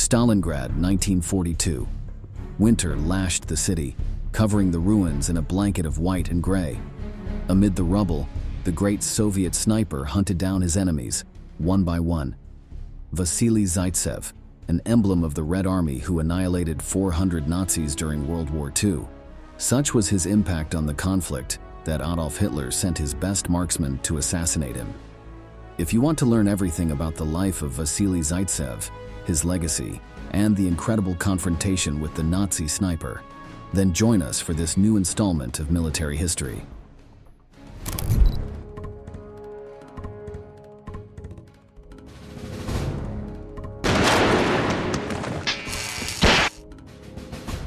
Stalingrad, 1942. Winter lashed the city, covering the ruins in a blanket of white and gray. Amid the rubble, the great Soviet sniper hunted down his enemies, one by one. Vasily Zaitsev, an emblem of the Red Army who annihilated 400 Nazis during World War II. Such was his impact on the conflict that Adolf Hitler sent his best marksman to assassinate him. If you want to learn everything about the life of Vasily Zaitsev, his legacy, and the incredible confrontation with the Nazi sniper, then join us for this new installment of military history.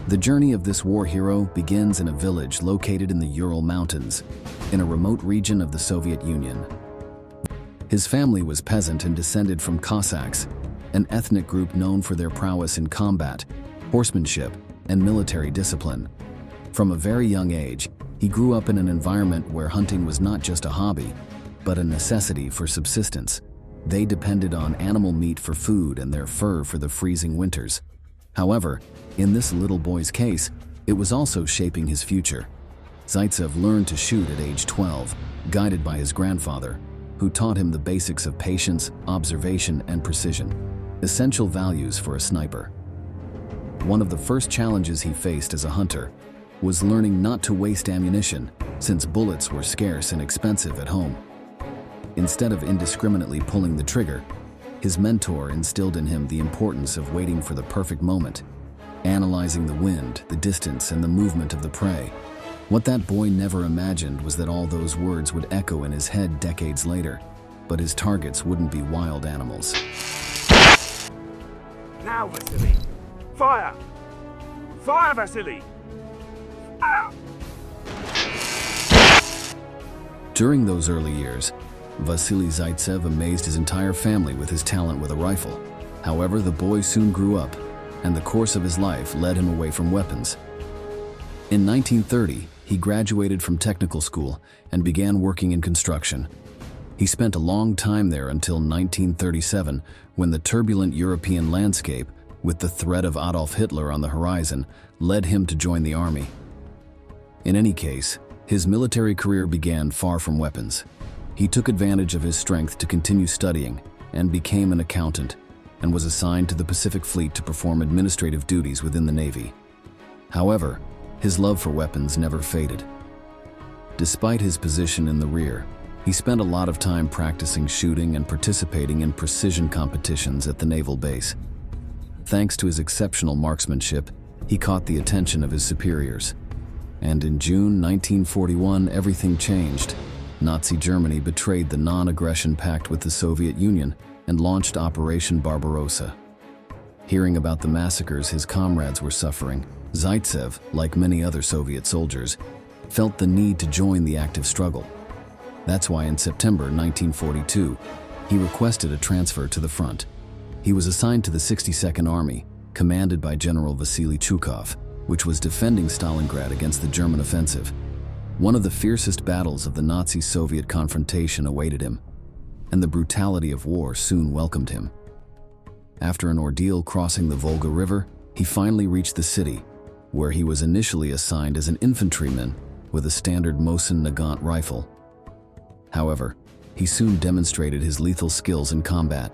The journey of this war hero begins in a village located in the Ural Mountains, in a remote region of the Soviet Union. His family was peasant and descended from Cossacks, an ethnic group known for their prowess in combat, horsemanship, and military discipline. From a very young age, he grew up in an environment where hunting was not just a hobby, but a necessity for subsistence. They depended on animal meat for food and their fur for the freezing winters. However, in this little boy's case, it was also shaping his future. Zaitsev learned to shoot at age 12, guided by his grandfather, who taught him the basics of patience, observation, and precision, essential values for a sniper. One of the first challenges he faced as a hunter was learning not to waste ammunition, since bullets were scarce and expensive at home. Instead of indiscriminately pulling the trigger, his mentor instilled in him the importance of waiting for the perfect moment, analyzing the wind, the distance, and the movement of the prey. What that boy never imagined was that all those words would echo in his head decades later, but his targets wouldn't be wild animals. Now, Vasily! Fire! Fire, Vasily! Ah! During those early years, Vasily Zaitsev amazed his entire family with his talent with a rifle. However, the boy soon grew up, and the course of his life led him away from weapons. In 1930, he graduated from technical school and began working in construction. He spent a long time there until 1937, when the turbulent European landscape, with the threat of Adolf Hitler on the horizon, led him to join the army. In any case, his military career began far from weapons. He took advantage of his strength to continue studying and became an accountant, and was assigned to the Pacific Fleet to perform administrative duties within the Navy. However, his love for weapons never faded. Despite his position in the rear, he spent a lot of time practicing shooting and participating in precision competitions at the naval base. Thanks to his exceptional marksmanship, he caught the attention of his superiors. And in June 1941, everything changed. Nazi Germany betrayed the non-aggression pact with the Soviet Union and launched Operation Barbarossa. Hearing about the massacres his comrades were suffering, Zaitsev, like many other Soviet soldiers, felt the need to join the active struggle. That's why in September 1942, he requested a transfer to the front. He was assigned to the 62nd Army, commanded by General Vasily Chukov, which was defending Stalingrad against the German offensive. One of the fiercest battles of the Nazi-Soviet confrontation awaited him, and the brutality of war soon welcomed him. After an ordeal crossing the Volga River, he finally reached the city, where he was initially assigned as an infantryman with a standard Mosin Nagant rifle. However, he soon demonstrated his lethal skills in combat.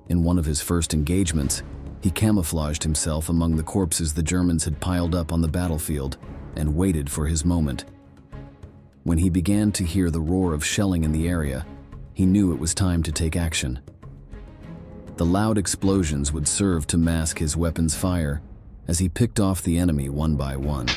In one of his first engagements, he camouflaged himself among the corpses the Germans had piled up on the battlefield and waited for his moment. When he began to hear the roar of shelling in the area, he knew it was time to take action. The loud explosions would serve to mask his weapon's fire as he picked off the enemy one by one.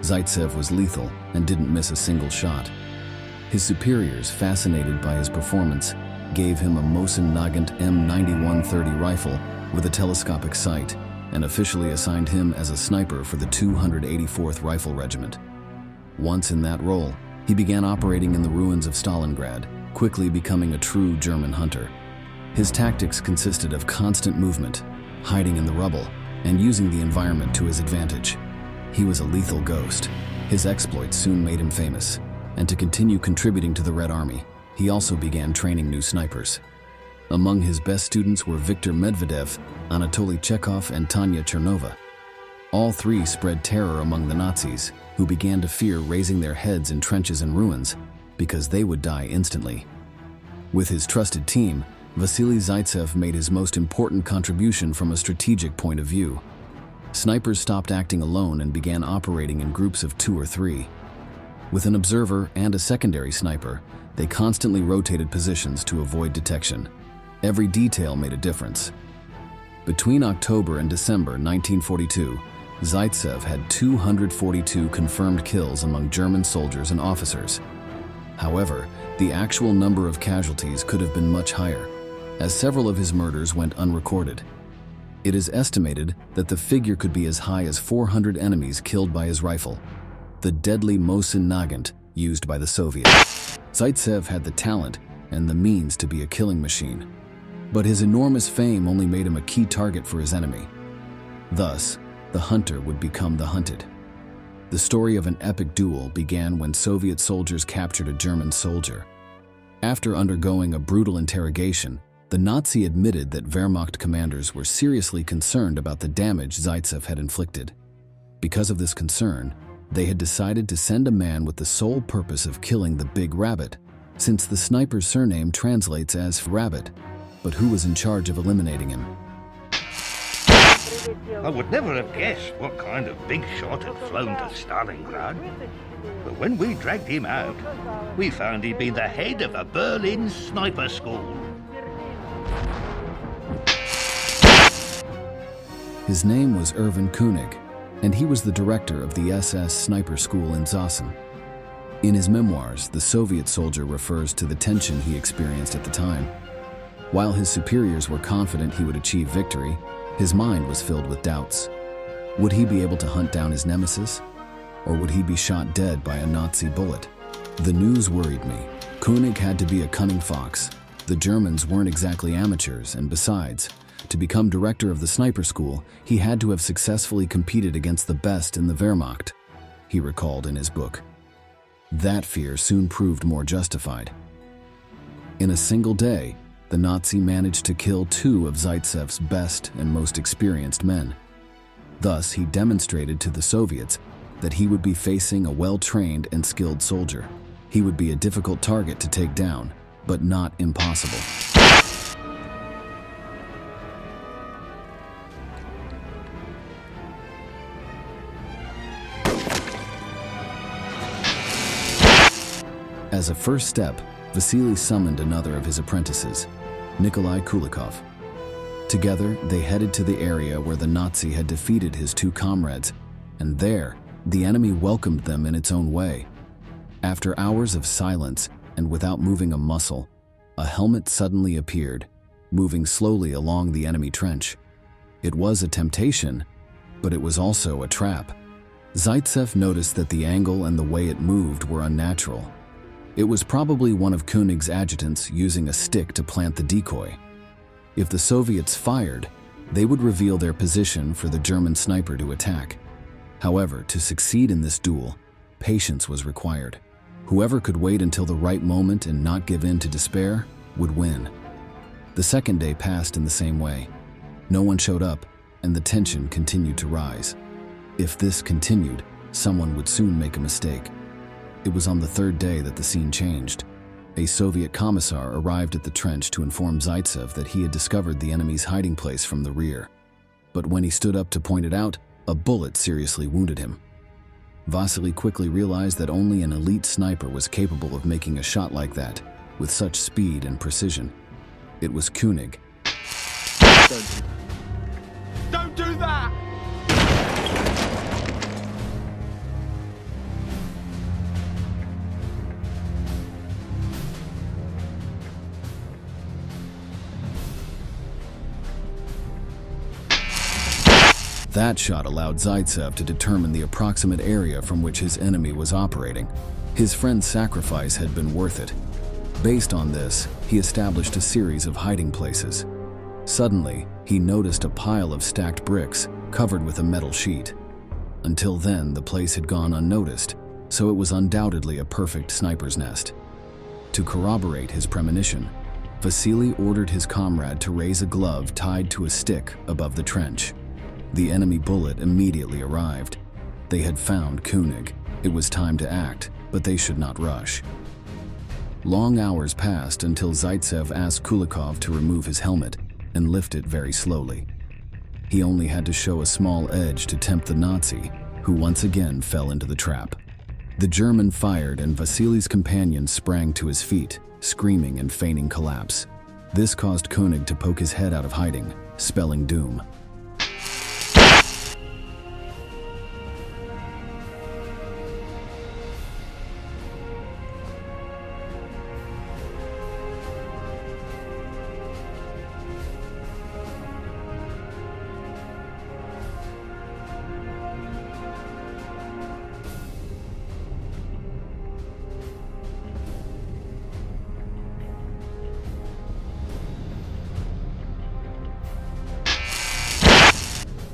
Zaitsev was lethal and didn't miss a single shot. His superiors, fascinated by his performance, gave him a Mosin Nagant M9130 rifle with a telescopic sight and officially assigned him as a sniper for the 284th Rifle Regiment. Once in that role, he began operating in the ruins of Stalingrad, quickly becoming a true German hunter. His tactics consisted of constant movement, hiding in the rubble, and using the environment to his advantage. He was a lethal ghost. His exploits soon made him famous, and to continue contributing to the Red Army, he also began training new snipers. Among his best students were Viktor Medvedev, Anatoly Chekhov, and Tanya Chernova. All three spread terror among the Nazis, who began to fear raising their heads in trenches and ruins, because they would die instantly. With his trusted team, Vasily Zaitsev made his most important contribution from a strategic point of view. Snipers stopped acting alone and began operating in groups of 2 or 3. With an observer and a secondary sniper, they constantly rotated positions to avoid detection. Every detail made a difference. Between October and December 1942, Zaitsev had 242 confirmed kills among German soldiers and officers. However, the actual number of casualties could have been much higher, as several of his murders went unrecorded. It is estimated that the figure could be as high as 400 enemies killed by his rifle, the deadly Mosin Nagant used by the Soviets. Zaitsev had the talent and the means to be a killing machine, but his enormous fame only made him a key target for his enemy. Thus, the hunter would become the hunted. The story of an epic duel began when Soviet soldiers captured a German soldier. After undergoing a brutal interrogation, the Nazi admitted that Wehrmacht commanders were seriously concerned about the damage Zaitsev had inflicted. Because of this concern, they had decided to send a man with the sole purpose of killing the Big Rabbit, since the sniper's surname translates as Rabbit. But who was in charge of eliminating him? I would never have guessed what kind of big shot had flown to Stalingrad. But when we dragged him out, we found he'd been the head of a Berlin sniper school. His name was Erwin König, and he was the director of the SS sniper school in Zossen. In his memoirs, the Soviet soldier refers to the tension he experienced at the time. While his superiors were confident he would achieve victory, his mind was filled with doubts. Would he be able to hunt down his nemesis? Or would he be shot dead by a Nazi bullet? The news worried me. König had to be a cunning fox. The Germans weren't exactly amateurs, and besides, to become director of the sniper school, he had to have successfully competed against the best in the Wehrmacht, he recalled in his book. That fear soon proved more justified. In a single day, the Nazi managed to kill 2 of Zaitsev's best and most experienced men. Thus, he demonstrated to the Soviets that he would be facing a well-trained and skilled soldier. He would be a difficult target to take down, but not impossible. As a first step, Vasily summoned another of his apprentices, Nikolai Kulikov. Together, they headed to the area where the Nazi had defeated his 2 comrades, and there, the enemy welcomed them in its own way. After hours of silence and without moving a muscle, a helmet suddenly appeared, moving slowly along the enemy trench. It was a temptation, but it was also a trap. Zaitsev noticed that the angle and the way it moved were unnatural. It was probably one of König's adjutants using a stick to plant the decoy. If the Soviets fired, they would reveal their position for the German sniper to attack. However, to succeed in this duel, patience was required. Whoever could wait until the right moment and not give in to despair would win. The second day passed in the same way. No one showed up, and the tension continued to rise. If this continued, someone would soon make a mistake. It was on the 3rd day that the scene changed. A Soviet commissar arrived at the trench to inform Zaitsev that he had discovered the enemy's hiding place from the rear. But when he stood up to point it out, a bullet seriously wounded him. Vasily quickly realized that only an elite sniper was capable of making a shot like that, with such speed and precision. It was König. Don't do that! That shot allowed Zaitsev to determine the approximate area from which his enemy was operating. His friend's sacrifice had been worth it. Based on this, he established a series of hiding places. Suddenly, he noticed a pile of stacked bricks covered with a metal sheet. Until then, the place had gone unnoticed, so it was undoubtedly a perfect sniper's nest. To corroborate his premonition, Vasily ordered his comrade to raise a glove tied to a stick above the trench. The enemy bullet immediately arrived. They had found König. It was time to act, but they should not rush. Long hours passed until Zaitsev asked Kulikov to remove his helmet and lift it very slowly. He only had to show a small edge to tempt the Nazi, who once again fell into the trap. The German fired and Vasily's companion sprang to his feet, screaming and feigning collapse. This caused König to poke his head out of hiding, spelling doom.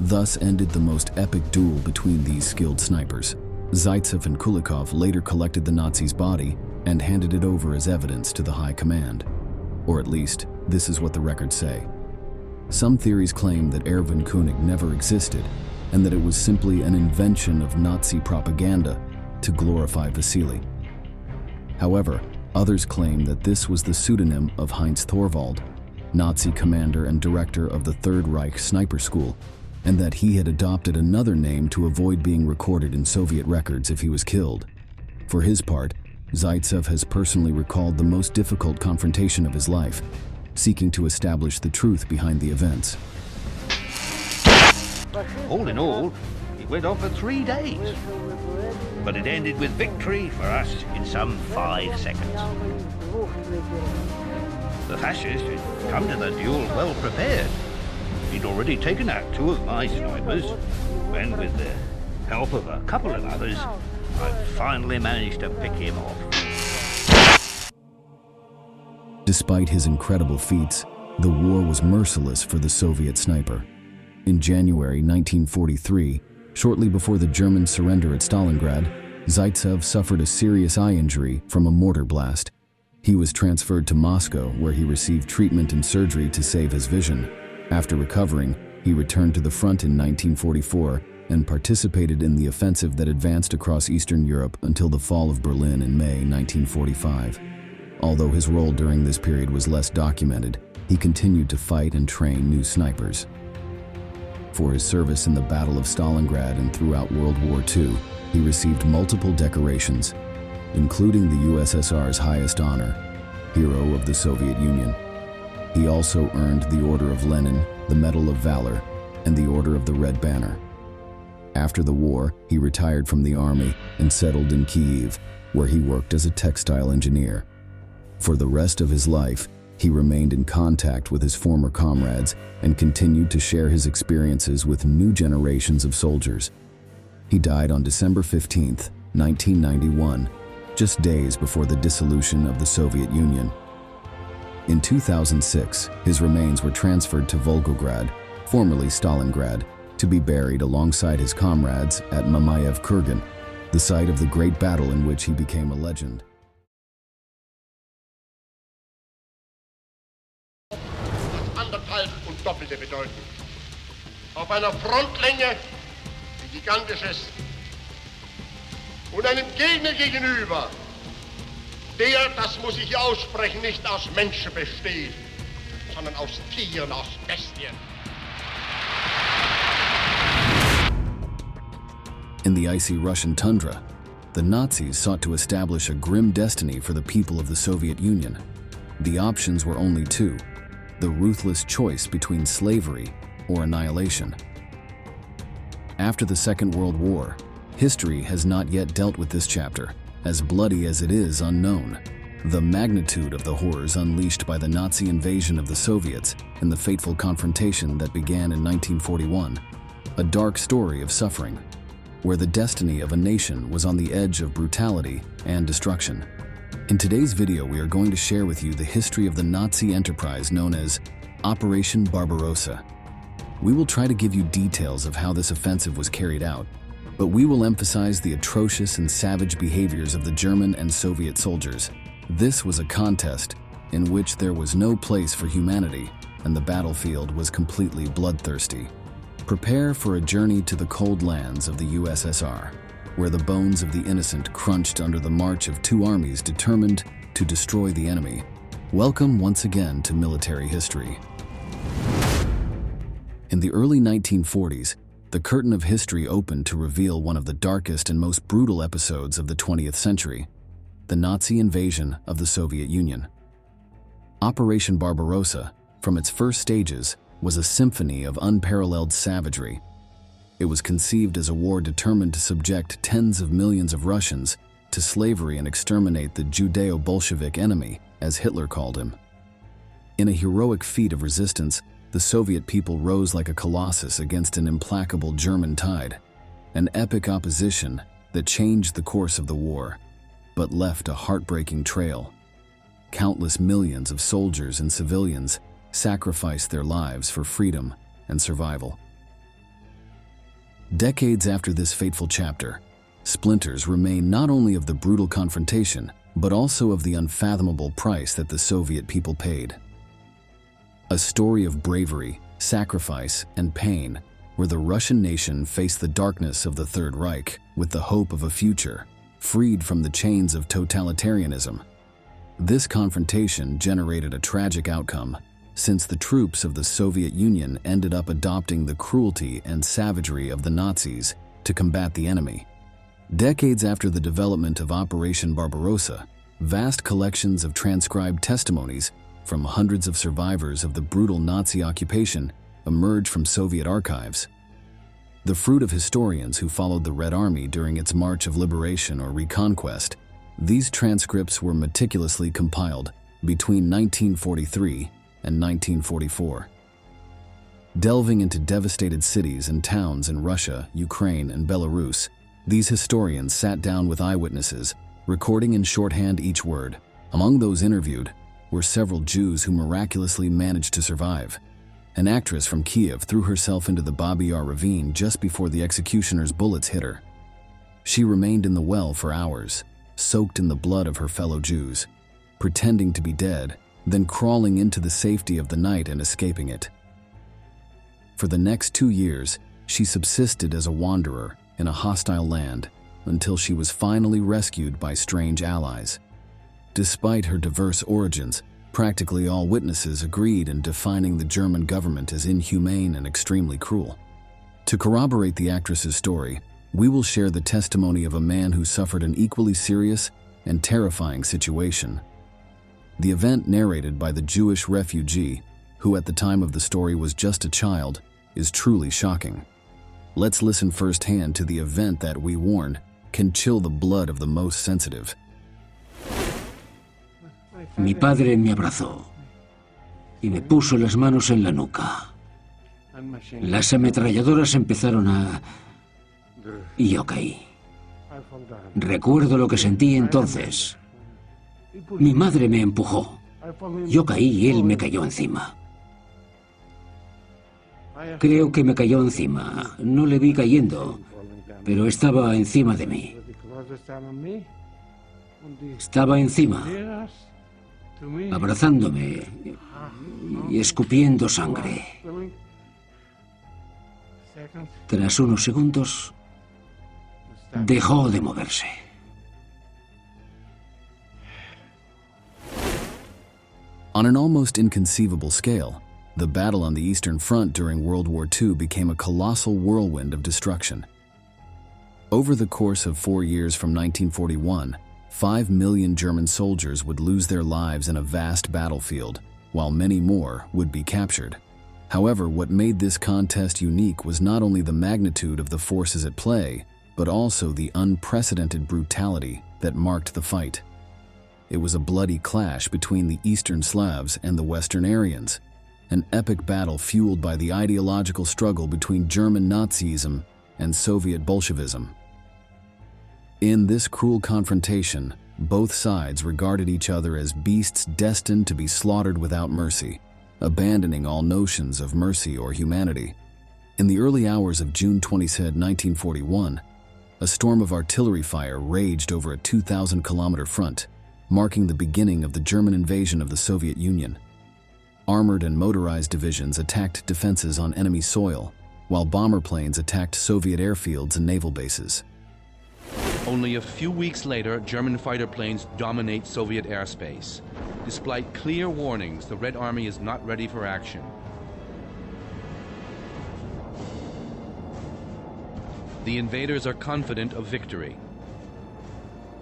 Thus ended the most epic duel between these skilled snipers. Zaitsev and Kulikov later collected the Nazis' body and handed it over as evidence to the High Command. Or at least, this is what the records say. Some theories claim that Erwin König never existed and that it was simply an invention of Nazi propaganda to glorify Vasily. However, others claim that this was the pseudonym of Heinz Thorwald, Nazi commander and director of the Third Reich Sniper School, and that he had adopted another name to avoid being recorded in Soviet records if he was killed. For his part, Zaitsev has personally recalled the most difficult confrontation of his life, seeking to establish the truth behind the events. All in all, it went on for 3 days. But it ended with victory for us in some 5 seconds. The fascists had come to the duel well prepared. He'd already taken out 2 of my snipers, when with the help of a couple of others, I finally managed to pick him off. Despite his incredible feats, the war was merciless for the Soviet sniper. In January 1943, shortly before the German surrender at Stalingrad, Zaitsev suffered a serious eye injury from a mortar blast. He was transferred to Moscow, where he received treatment and surgery to save his vision. After recovering, he returned to the front in 1944 and participated in the offensive that advanced across Eastern Europe until the fall of Berlin in May 1945. Although his role during this period was less documented, he continued to fight and train new snipers. For his service in the Battle of Stalingrad and throughout World War II, he received multiple decorations, including the USSR's highest honor, Hero of the Soviet Union. He also earned the Order of Lenin, the Medal of Valor, and the Order of the Red Banner. After the war, he retired from the army and settled in Kyiv, where he worked as a textile engineer. For the rest of his life, he remained in contact with his former comrades and continued to share his experiences with new generations of soldiers. He died on December 15, 1991, just days before the dissolution of the Soviet Union. In 2006, his remains were transferred to Volgograd, formerly Stalingrad, to be buried alongside his comrades at Mamayev Kurgan, the site of the great battle in which he became a legend. Anderthalb und doppelte Bedeutung. Auf einer Frontlänge, die gigantisch ist, und einem Gegner gegenüber, der, das muss ich hier aussprechen, nicht aus Menschen besteht, sondern aus Tieren, aus Bestien. In the icy Russian tundra, the Nazis sought to establish a grim destiny for the people of the Soviet Union. The options were only 2, the ruthless choice between slavery or annihilation. After the Second World War, history has not yet dealt with this chapter, as bloody as it is unknown. The magnitude of the horrors unleashed by the Nazi invasion of the Soviets and the fateful confrontation that began in 1941, a dark story of suffering, where the destiny of a nation was on the edge of brutality and destruction. In today's video, we are going to share with you the history of the Nazi enterprise known as Operation Barbarossa. We will try to give you details of how this offensive was carried out, but we will emphasize the atrocious and savage behaviors of the German and Soviet soldiers. This was a contest in which there was no place for humanity, and the battlefield was completely bloodthirsty. Prepare for a journey to the cold lands of the USSR, where the bones of the innocent crunched under the march of two armies determined to destroy the enemy. Welcome once again to military history. In the early 1940s, the curtain of history opened to reveal one of the darkest and most brutal episodes of the 20th century, the Nazi invasion of the Soviet Union. Operation Barbarossa, from its first stages, was a symphony of unparalleled savagery. It was conceived as a war determined to subject tens of millions of Russians to slavery and exterminate the Judeo-Bolshevik enemy, as Hitler called him. In a heroic feat of resistance, the Soviet people rose like a colossus against an implacable German tide, an epic opposition that changed the course of the war, but left a heartbreaking trail. Countless millions of soldiers and civilians sacrificed their lives for freedom and survival. Decades after this fateful chapter, splinters remain not only of the brutal confrontation, but also of the unfathomable price that the Soviet people paid. A story of bravery, sacrifice, and pain, where the Russian nation faced the darkness of the Third Reich with the hope of a future, freed from the chains of totalitarianism. This confrontation generated a tragic outcome, since the troops of the Soviet Union ended up adopting the cruelty and savagery of the Nazis to combat the enemy. Decades after the development of Operation Barbarossa, vast collections of transcribed testimonies from hundreds of survivors of the brutal Nazi occupation emerged from Soviet archives. The fruit of historians who followed the Red Army during its march of liberation or reconquest, these transcripts were meticulously compiled between 1943 and 1944. Delving into devastated cities and towns in Russia, Ukraine, and Belarus, these historians sat down with eyewitnesses, recording in shorthand each word. Among those interviewed were several Jews who miraculously managed to survive. An actress from Kiev threw herself into the Babi Yar ravine just before the executioner's bullets hit her. She remained in the well for hours, soaked in the blood of her fellow Jews, pretending to be dead, then crawling into the safety of the night and escaping it. For the next 2 years, she subsisted as a wanderer in a hostile land until she was finally rescued by strange allies. Despite her diverse origins, practically all witnesses agreed in defining the German government as inhumane and extremely cruel. To corroborate the actress's story, we will share the testimony of a man who suffered an equally serious and terrifying situation. The event, narrated by the Jewish refugee, who at the time of the story was just a child, is truly shocking. Let's listen firsthand to the event that, we warn, can chill the blood of the most sensitive. Mi padre me abrazó y me puso las manos en la nuca. Las ametralladoras empezaron y yo caí. Recuerdo lo que sentí entonces. Mi madre me empujó. Yo caí y él me cayó encima. Creo que me cayó encima. No le vi cayendo, pero estaba encima de mí. Estaba encima, abrazándome y escupiendo sangre. Tras unos segundos, dejó de moverse. On an almost inconceivable scale, the battle on the Eastern Front during World War II became a colossal whirlwind of destruction. Over the course of 4 years from 1941, 5 million German soldiers would lose their lives in a vast battlefield, while many more would be captured. However, what made this contest unique was not only the magnitude of the forces at play, but also the unprecedented brutality that marked the fight. It was a bloody clash between the Eastern Slavs and the Western Aryans, an epic battle fueled by the ideological struggle between German Nazism and Soviet Bolshevism. In this cruel confrontation, Both sides regarded each other as beasts destined to be slaughtered without mercy, abandoning all notions of mercy or humanity. In the early hours of June 23, 1941, a storm of artillery fire raged over a 2,000-kilometer front, marking the beginning of the German invasion of the Soviet Union. Armored and motorized divisions attacked defenses on enemy soil, while bomber planes attacked Soviet airfields and naval bases. Only a few weeks later, German fighter planes dominate Soviet airspace. Despite clear warnings, the Red Army is not ready for action. The invaders are confident of victory.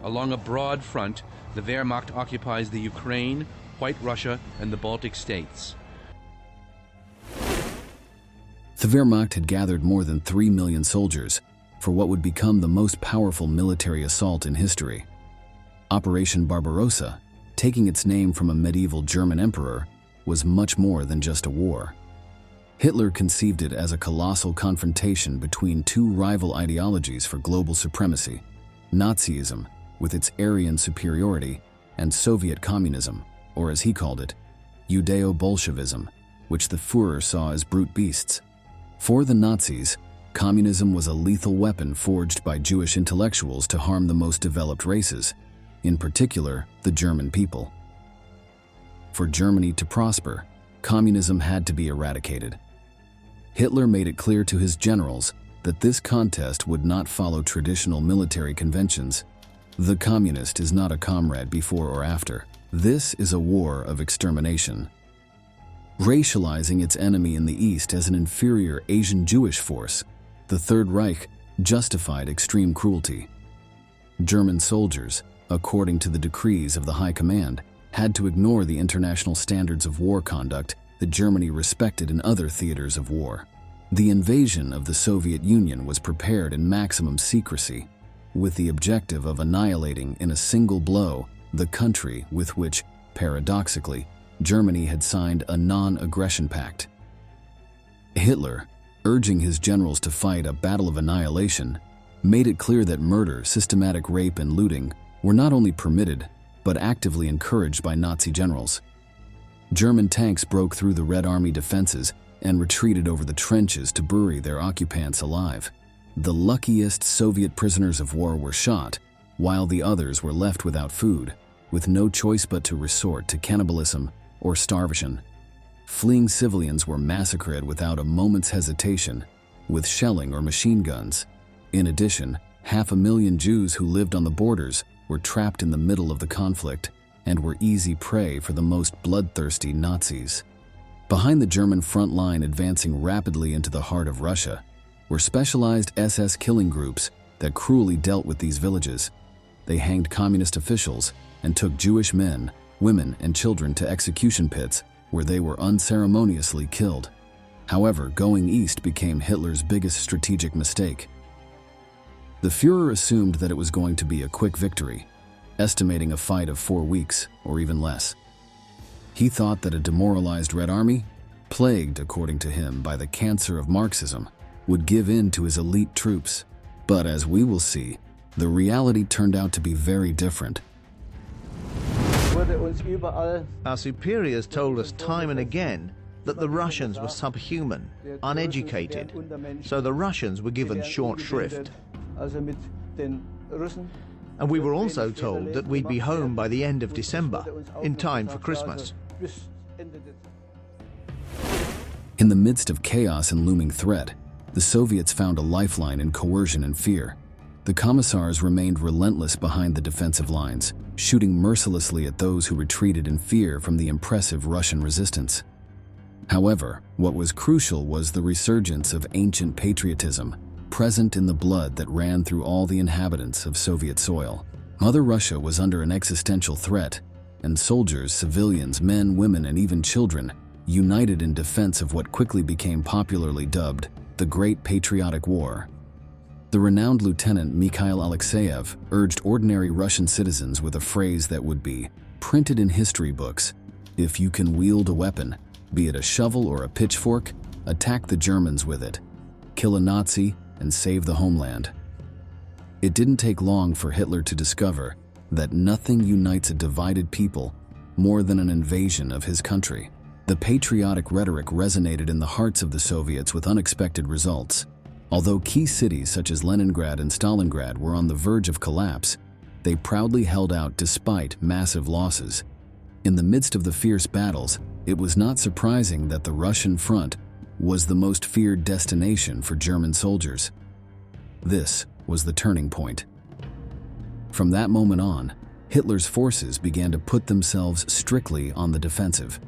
Along a broad front, the Wehrmacht occupies the Ukraine, White Russia, and the Baltic states. The Wehrmacht had gathered more than 3 million soldiers for what would become the most powerful military assault in history. Operation Barbarossa, taking its name from a medieval German emperor, was much more than just a war. Hitler conceived it as a colossal confrontation between two rival ideologies for global supremacy: Nazism, with its Aryan superiority, and Soviet communism, or as he called it, Judeo-Bolshevism, which the Führer saw as brute beasts. For the Nazis, communism was a lethal weapon forged by Jewish intellectuals to harm the most developed races, in particular, the German people. For Germany to prosper, communism had to be eradicated. Hitler made it clear to his generals that this contest would not follow traditional military conventions. The communist is not a comrade before or after. This is a war of extermination. Racializing its enemy in the East as an inferior Asian Jewish force, the Third Reich justified extreme cruelty. German soldiers, according to the decrees of the High Command, had to ignore the international standards of war conduct that Germany respected in other theaters of war. The invasion of the Soviet Union was prepared in maximum secrecy, with the objective of annihilating in a single blow the country with which, paradoxically, Germany had signed a non-aggression pact. Hitler, urging his generals to fight a battle of annihilation, made it clear that murder, systematic rape, and looting were not only permitted, but actively encouraged by Nazi generals. German tanks broke through the Red Army defenses and retreated over the trenches to bury their occupants alive. The luckiest Soviet prisoners of war were shot, while the others were left without food, with no choice but to resort to cannibalism or starvation. Fleeing civilians were massacred without a moment's hesitation, with shelling or machine guns. In addition, 500,000 Jews who lived on the borders were trapped in the middle of the conflict and were easy prey for the most bloodthirsty Nazis. Behind the German front line advancing rapidly into the heart of Russia were specialized SS killing groups that cruelly dealt with these villages. They hanged communist officials and took Jewish men, women, and children to execution pits where they were unceremoniously killed. However, going east became Hitler's biggest strategic mistake. The Führer assumed that it was going to be a quick victory, estimating a fight of 4 weeks or even less. He thought that a demoralized Red Army, plagued, according to him, by the cancer of Marxism, would give in to his elite troops. But as we will see, the reality turned out to be very different. Our superiors told us time and again that the Russians were subhuman, uneducated, so the Russians were given short shrift. And we were also told that we'd be home by the end of December, in time for Christmas. In the midst of chaos and looming threat, the Soviets found a lifeline in coercion and fear. The commissars remained relentless behind the defensive lines, shooting mercilessly at those who retreated in fear from the impressive Russian resistance. However, what was crucial was the resurgence of ancient patriotism, present in the blood that ran through all the inhabitants of Soviet soil. Mother Russia was under an existential threat, and soldiers, civilians, men, women, and even children united in defense of what quickly became popularly dubbed the Great Patriotic War. The renowned Lieutenant Mikhail Alexeyev urged ordinary Russian citizens with a phrase that would be printed in history books: if you can wield a weapon, be it a shovel or a pitchfork, attack the Germans with it. Kill a Nazi and save the homeland. It didn't take long for Hitler to discover that nothing unites a divided people more than an invasion of his country. The patriotic rhetoric resonated in the hearts of the Soviets with unexpected results. Although key cities such as Leningrad and Stalingrad were on the verge of collapse, they proudly held out despite massive losses. In the midst of the fierce battles, it was not surprising that the Russian front was the most feared destination for German soldiers. This was the turning point. From that moment on, Hitler's forces began to put themselves strictly on the defensive.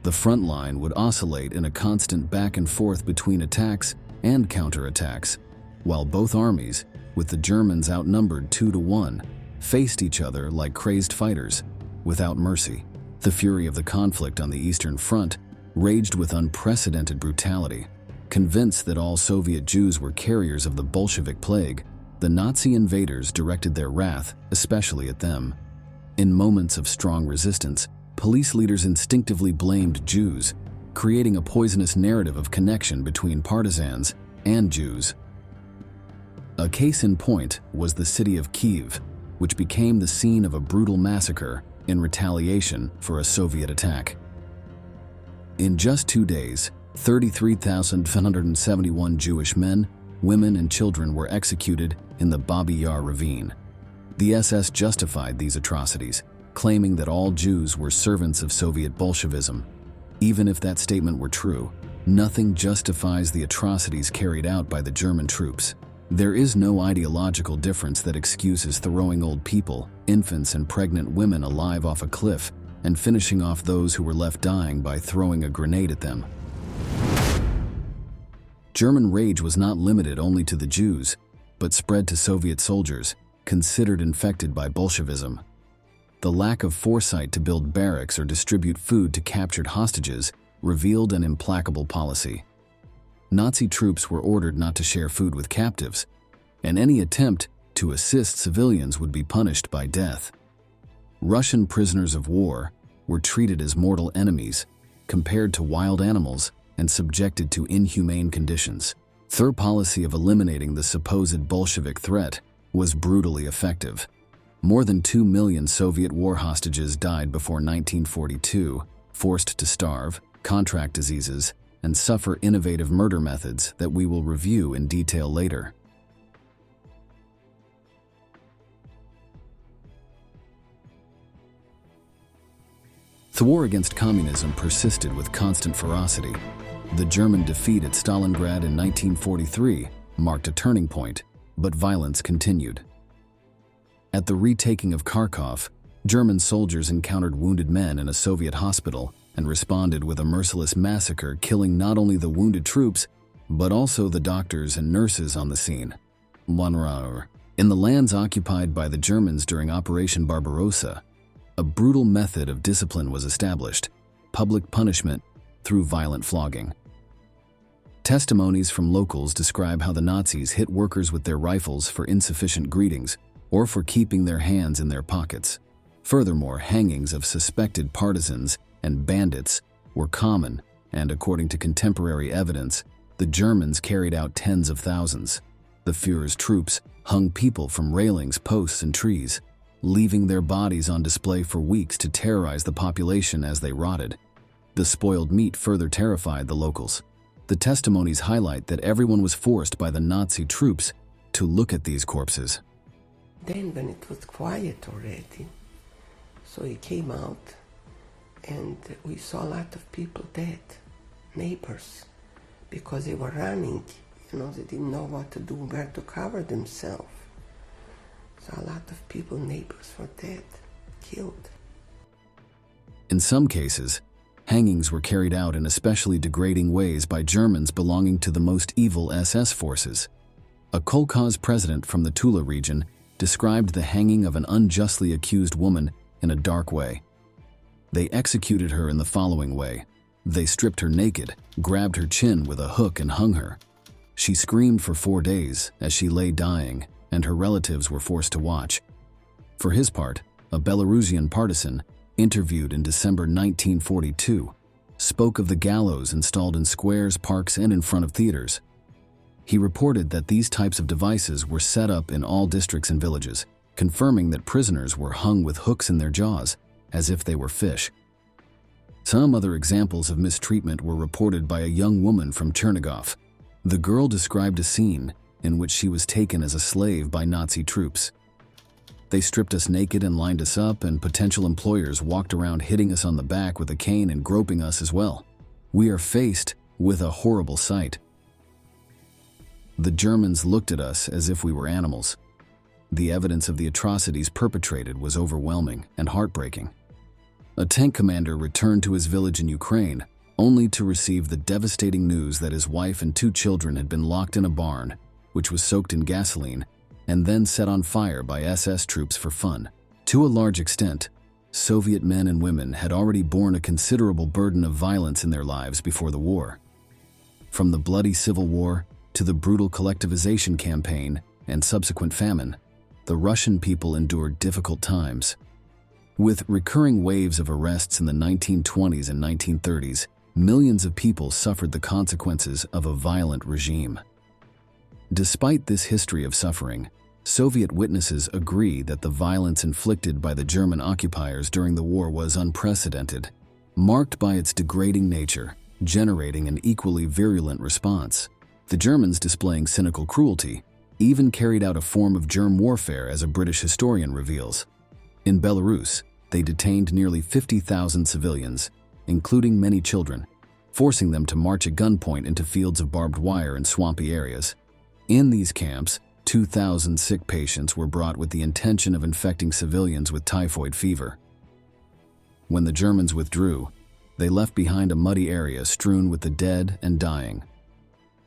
The front line would oscillate in a constant back and forth between attacks and counterattacks, while both armies, with the Germans outnumbered 2-1, faced each other like crazed fighters, without mercy. The fury of the conflict on the Eastern Front raged with unprecedented brutality. Convinced that all Soviet Jews were carriers of the Bolshevik plague, the Nazi invaders directed their wrath especially at them. In moments of strong resistance, police leaders instinctively blamed Jews, creating a poisonous narrative of connection between partisans and Jews. A case in point was the city of Kyiv, which became the scene of a brutal massacre in retaliation for a Soviet attack. In just 2 days, 33,171 Jewish men, women, and children were executed in the Babi Yar ravine. The SS justified these atrocities, claiming that all Jews were servants of Soviet Bolshevism. Even if that statement were true, nothing justifies the atrocities carried out by the German troops. There is no ideological difference that excuses throwing old people, infants, and pregnant women alive off a cliff and finishing off those who were left dying by throwing a grenade at them. German rage was not limited only to the Jews, but spread to Soviet soldiers, considered infected by Bolshevism. The lack of foresight to build barracks or distribute food to captured hostages revealed an implacable policy. Nazi troops were ordered not to share food with captives, and any attempt to assist civilians would be punished by death. Russian prisoners of war were treated as mortal enemies, compared to wild animals, and subjected to inhumane conditions. Their policy of eliminating the supposed Bolshevik threat was brutally effective. More than 2 million Soviet war hostages died before 1942, forced to starve, contract diseases, and suffer innovative murder methods that we will review in detail later. The war against communism persisted with constant ferocity. The German defeat at Stalingrad in 1943 marked a turning point, but violence continued. At the retaking of Kharkov, German soldiers encountered wounded men in a Soviet hospital and responded with a merciless massacre, killing not only the wounded troops, but also the doctors and nurses on the scene. In the lands occupied by the Germans during Operation Barbarossa, a brutal method of discipline was established: public punishment through violent flogging. Testimonies from locals describe how the Nazis hit workers with their rifles for insufficient greetings or for keeping their hands in their pockets. Furthermore, hangings of suspected partisans and bandits were common, and according to contemporary evidence, the Germans carried out tens of thousands. The Führer's troops hung people from railings, posts, and trees, leaving their bodies on display for weeks to terrorize the population as they rotted. The spoiled meat further terrified the locals. The testimonies highlight that everyone was forced by the Nazi troops to look at these corpses. Then when it was quiet already, so he came out and we saw a lot of people dead, neighbors, because they were running, they didn't know what to do, where to cover themselves. So a lot of people, neighbors, were dead, killed. In some cases, hangings were carried out in especially degrading ways by Germans belonging to the most evil SS forces. A kolkhoz president from the Tula region described the hanging of an unjustly accused woman in a dark way. They executed her in the following way. They stripped her naked, grabbed her chin with a hook and hung her. She screamed for 4 days as she lay dying, and her relatives were forced to watch. For his part, a Belarusian partisan, interviewed in December 1942, spoke of the gallows installed in squares, parks, and in front of theaters. He reported that these types of devices were set up in all districts and villages, confirming that prisoners were hung with hooks in their jaws, as if they were fish. Some other examples of mistreatment were reported by a young woman from Chernigov. The girl described a scene in which she was taken as a slave by Nazi troops. They stripped us naked and lined us up, and potential employers walked around hitting us on the back with a cane and groping us as well. We are faced with a horrible sight. The Germans looked at us as if we were animals. The evidence of the atrocities perpetrated was overwhelming and heartbreaking. A tank commander returned to his village in Ukraine, only to receive the devastating news that his wife and 2 children had been locked in a barn, which was soaked in gasoline, and then set on fire by SS troops for fun. To a large extent, Soviet men and women had already borne a considerable burden of violence in their lives before the war. From the bloody civil war to the brutal collectivization campaign and subsequent famine, the Russian people endured difficult times. With recurring waves of arrests in the 1920s and 1930s, millions of people suffered the consequences of a violent regime. Despite this history of suffering, Soviet witnesses agree that the violence inflicted by the German occupiers during the war was unprecedented, marked by its degrading nature, generating an equally virulent response. The Germans, displaying cynical cruelty, even carried out a form of germ warfare, as a British historian reveals. In Belarus, they detained nearly 50,000 civilians, including many children, forcing them to march at gunpoint into fields of barbed wire and swampy areas. In these camps, 2,000 sick patients were brought with the intention of infecting civilians with typhoid fever. When the Germans withdrew, they left behind a muddy area strewn with the dead and dying.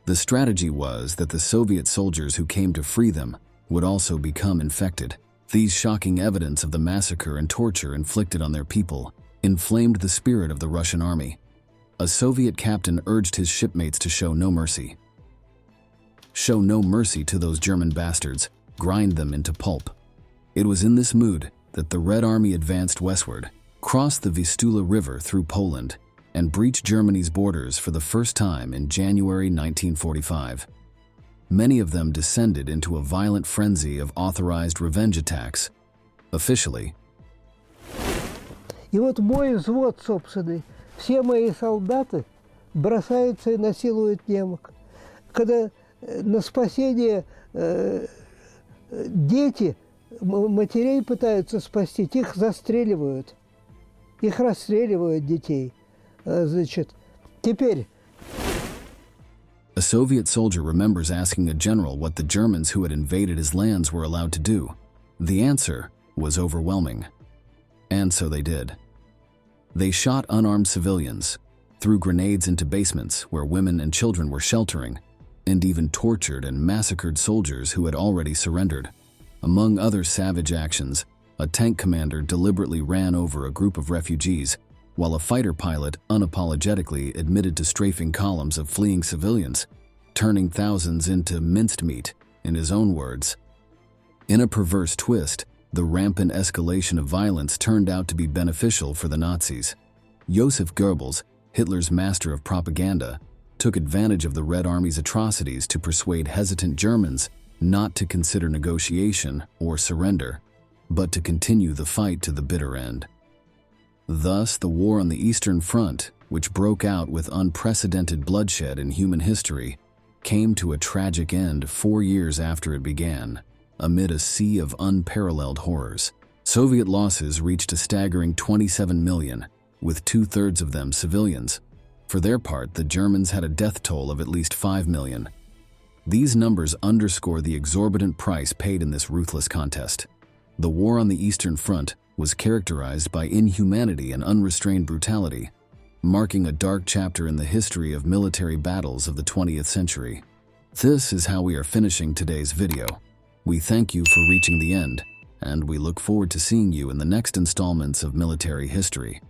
The strategy was that the Soviet soldiers who came to free them would also become infected. These shocking evidence of the massacre and torture inflicted on their people inflamed the spirit of the Russian army. A Soviet captain urged his shipmates to show no mercy. Show no mercy to those German bastards, grind them into pulp. It was in this mood that the Red Army advanced westward, crossed the Vistula River through Poland, and breached Germany's borders for the first time in January 1945. Many of them descended into a violent frenzy of authorized revenge attacks. Officially, И вот мой взвод собственный, все мои солдаты бросаются и насилуют немок. Когда на спасение дети, матерей пытаются спасти, их застреливают. Их расстреливают, детей. Значит, теперь... A Soviet soldier remembers asking a general what the Germans who had invaded his lands were allowed to do. The answer was overwhelming. And so they did. They shot unarmed civilians, threw grenades into basements where women and children were sheltering, and even tortured and massacred soldiers who had already surrendered. Among other savage actions, a tank commander deliberately ran over a group of refugees, while a fighter pilot unapologetically admitted to strafing columns of fleeing civilians, turning thousands into minced meat, in his own words. In a perverse twist, the rampant escalation of violence turned out to be beneficial for the Nazis. Joseph Goebbels, Hitler's master of propaganda, took advantage of the Red Army's atrocities to persuade hesitant Germans not to consider negotiation or surrender, but to continue the fight to the bitter end. Thus, the war on the Eastern Front, which broke out with unprecedented bloodshed in human history, came to a tragic end 4 years after it began, amid a sea of unparalleled horrors. Soviet losses reached a staggering 27 million, with 2/3 of them civilians. For their part, the Germans had a death toll of at least 5 million. These numbers underscore the exorbitant price paid in this ruthless contest. The war on the Eastern Front was characterized by inhumanity and unrestrained brutality, marking a dark chapter in the history of military battles of the 20th century. This is how we are finishing today's video. We thank you for reaching the end, and we look forward to seeing you in the next installments of military history.